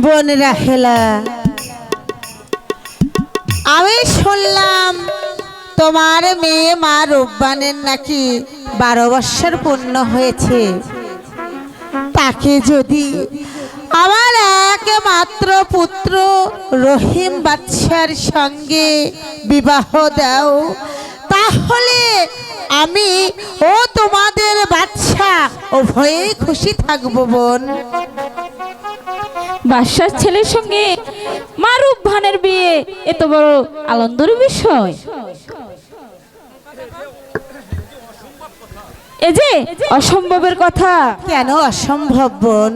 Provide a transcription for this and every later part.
বোন রাহেলা, আমি শুনলাম তোমার মেয়ে মা রূপবানের নাকি 12 বৎসর পূর্ণ হয়েছে। তাকে যদি আমার একমাত্র পুত্র রহিম বাদশার সঙ্গে বিবাহ দাও, তাহলে আমি ও তোমাদের বাদশা উভয়ে খুশি থাকবো বোন। বাদশার ছেলের সঙ্গে মারুফ ভানের বিয়ে এত বড় আনন্দের বিষয়? এ যে অসম্ভবের কথা। কেন অসম্ভব বোন?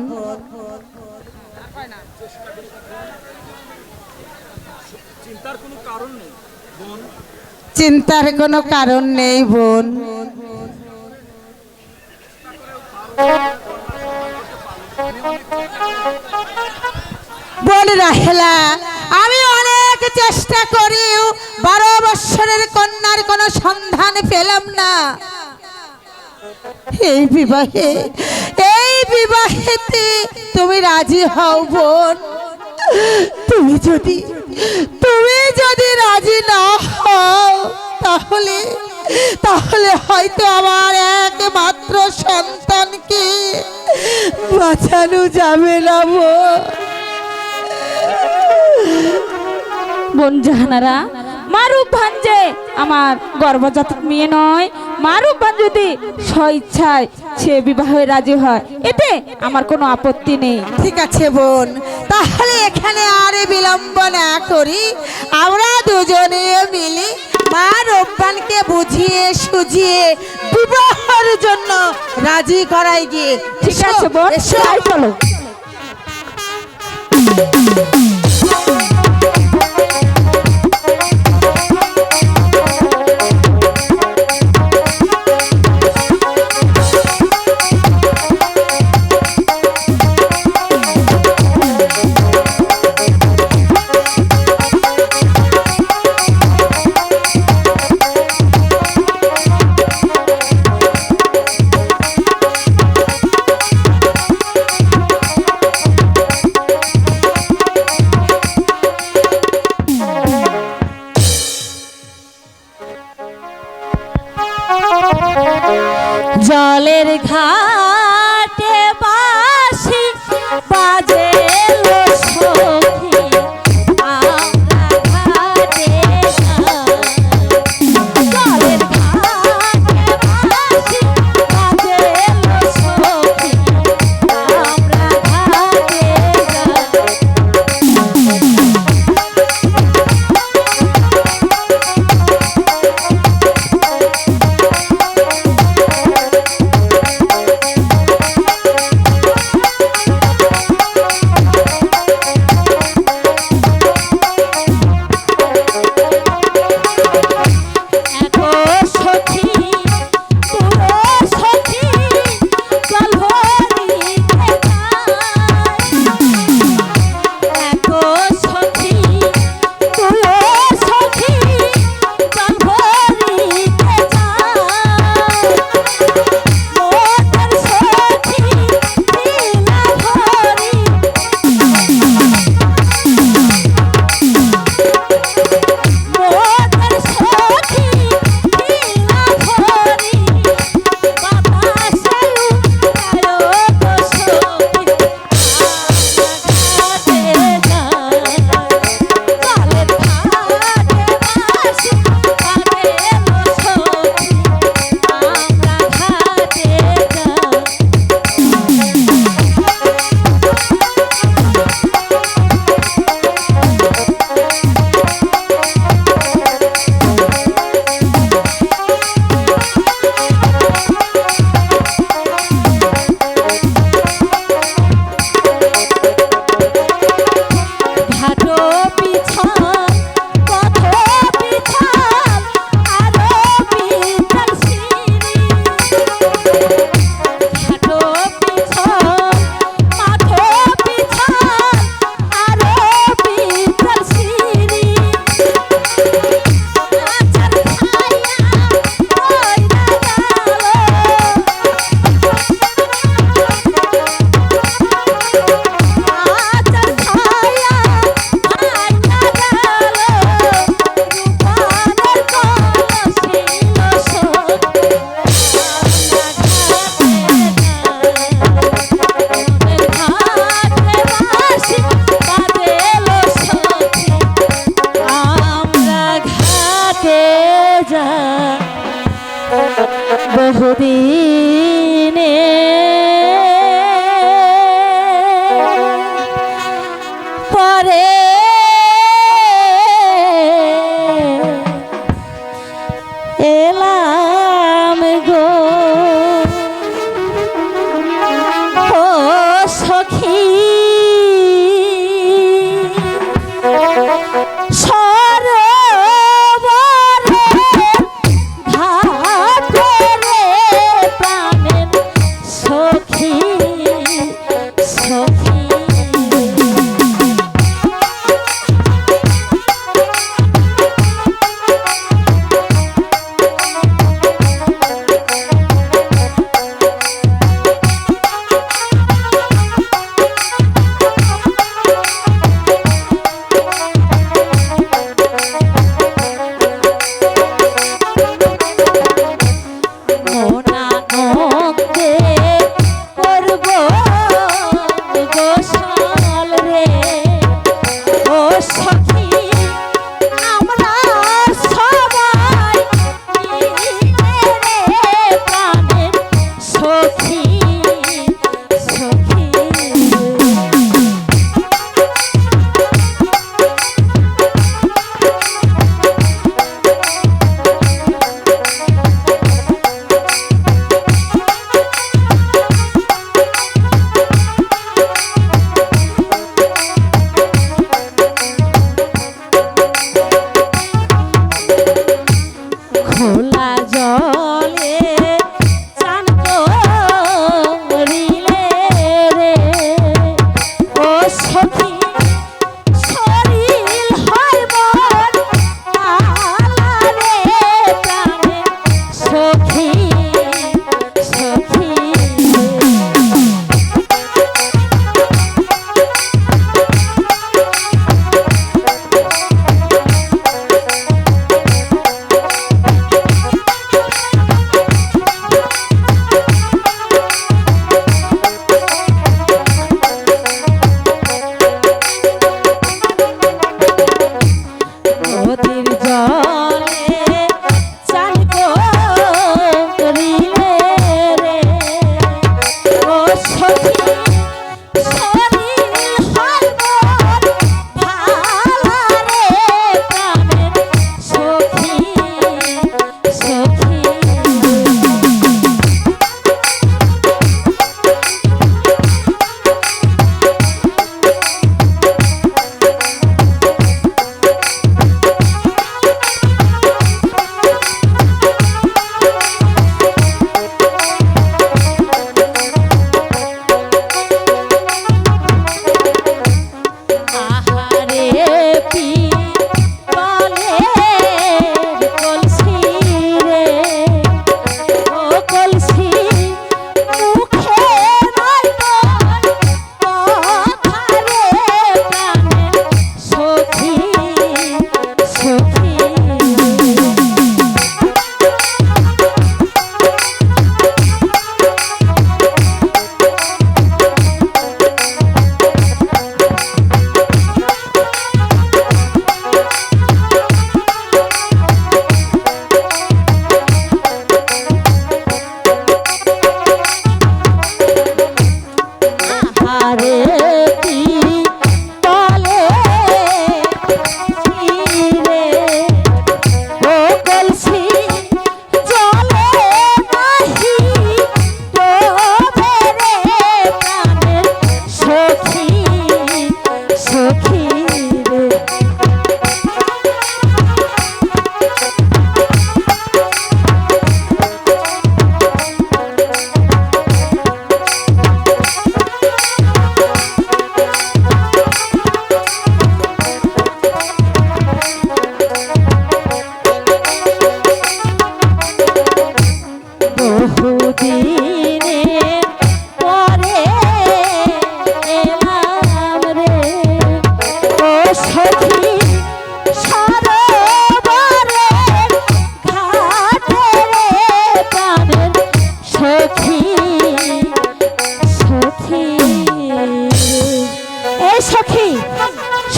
চিন্তার কোনো কারণ নেই বোন। বোন রাহেলা, আমি অনেক চেষ্টা করিও 12 বৎসরের কন্যার কোনো সন্ধান পেলাম না। এই বিবাহেতে তুমি রাজি হও বোন। তুমি যদি রাজি না হও, তাহলে হয়তো আমার একমাত্র সন্তানকে বাঁচানো যাবে না বোন। বোন জাহানারা, মারুফ ভান যে আমার গর্ভজাত মেয়ে নয়। মারুফ ভান যদি স্বইচ্ছায় সে বিবাহে রাজি হয়, এতে আমার কোনো আপত্তি নেই। ঠিক আছে বোন, তাহলে এখানে আর বিলম্ব না করি আমরা দুজনে মিলে মা রূপবানকে বুঝিয়ে সুঝিয়ে বিবাহের জন্য রাজি করাই গিয়ে। ঠিক আছে বোন, তাই চলো।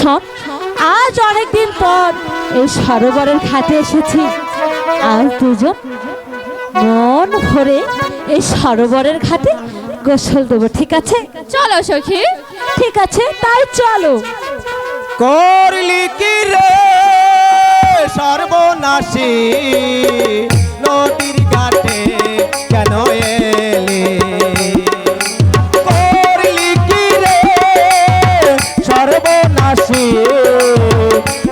শোন, আজ অনেকদিন পর এই সরোবরের ঘাটে এসেছি। আজ দুজন মন ভরে এই সরোবরের ঘাটে গোসল দেবো, ঠিক আছে? চলো সখী। ঠিক আছে, তাই চলো। করলি কি রে সর্বনাশী, নদীর ঘাটে কেন এলি? করলি কি রে সর্বনাশী,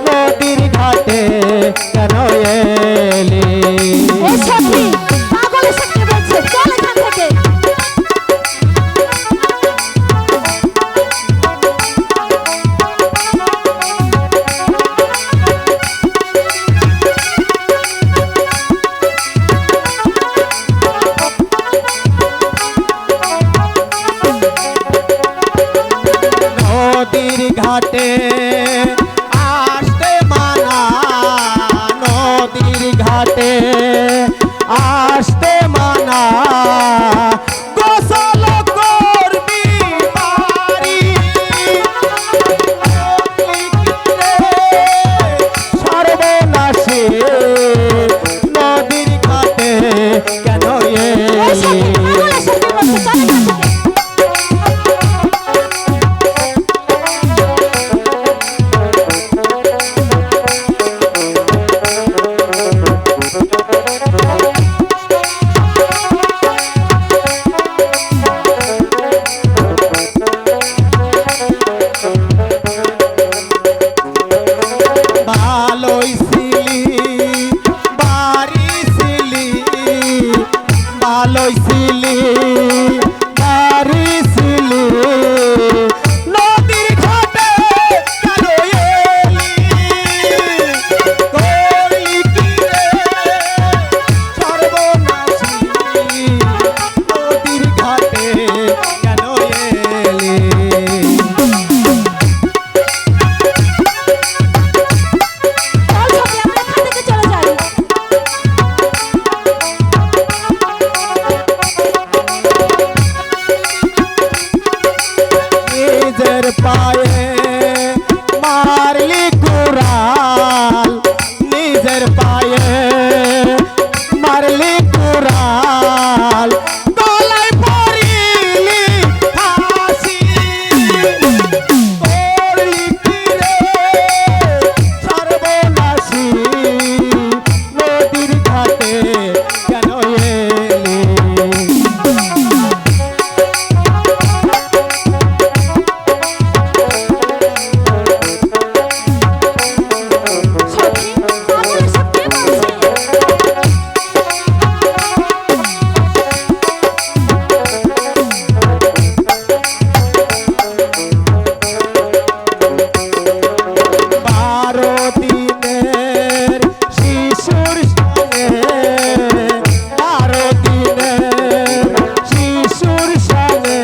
নদীর ঘাটে কেন এলি? এই সখী, পাগল এসে কি বলছে? চল এখান থেকে। নদীর ঘাটে আসতে মানা, নদীর ঘাটে আসতে মানা, গোসল করবি বাড়ি। সর্বনাশী, নদীর ঘাটে কেন এই সখী, এলি? পাগল এসে কি বলছে? চল এখান থেকে। ভালোই ছিলি, বাড়ি ছিলি, ভালোই ছিলি, বাড়ি ছিলি, নদীর ঘাটে কেন এলি? করলি কি রে সর্বনাশী, নদীর ঘাটে কেন এলি? চল সখী, আমরা এখান থেকে চলে যাই। নিজের পায়ে মারলি কুড়াল, নিজের পায়ে মারলি কুড়াল, গলায় পড়িলি ফাঁসি। করলি কি রে সর্বনাশী, নদীর ঘাটে কেন এলি? সখী, পাগল এসে কি বলছে? বারো দিনের শিশুর সঙ্গে, বারো দিনের শিশুর সঙ্গে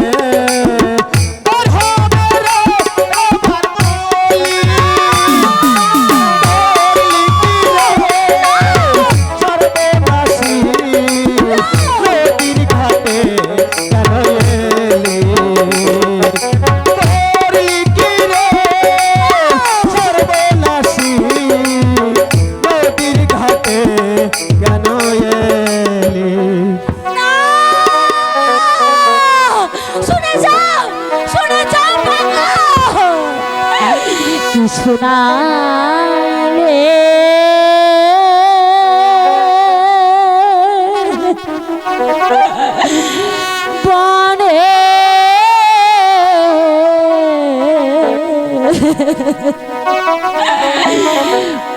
তোর হবে রে আমার বলি। করলি কি রে সর্বনাশী, নদীর ঘাটে কেন এলি? করলি কি রে সর্বনাশী, নদীর ঘাটে কেন এলি? না! শুনে যাও, শুনে যাও পাগল! কিছু না রে, বনে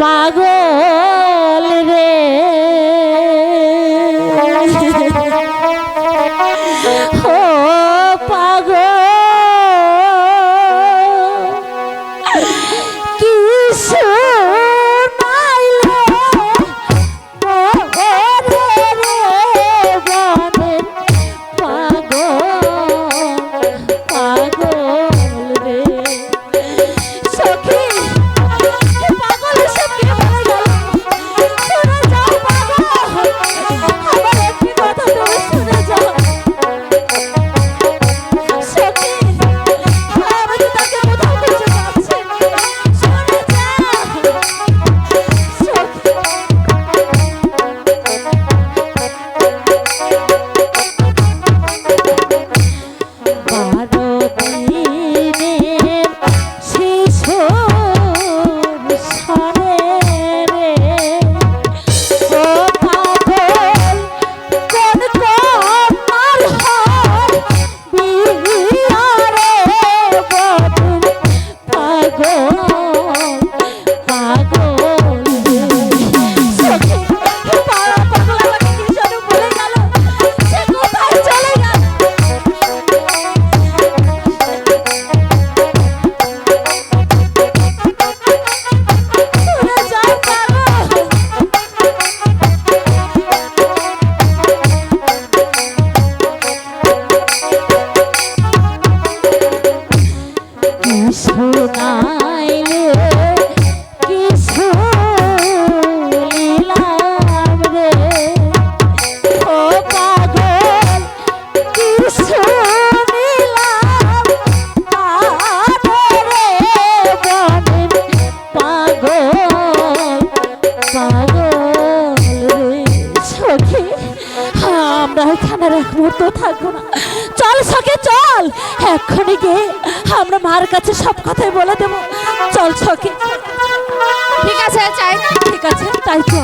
পাগল রে, ও পাগল, কিছু নাইলে ওরে রে বনের পাগল, পাগল রে। সখী, পাগল এসে কে বলে গেল? চল এক্ষুনি গিয়ে আমরা মার কাছে সব কথাই বলে দেবো। চল সখী। ঠিক আছে, চাই না। ঠিক আছে, তাই তো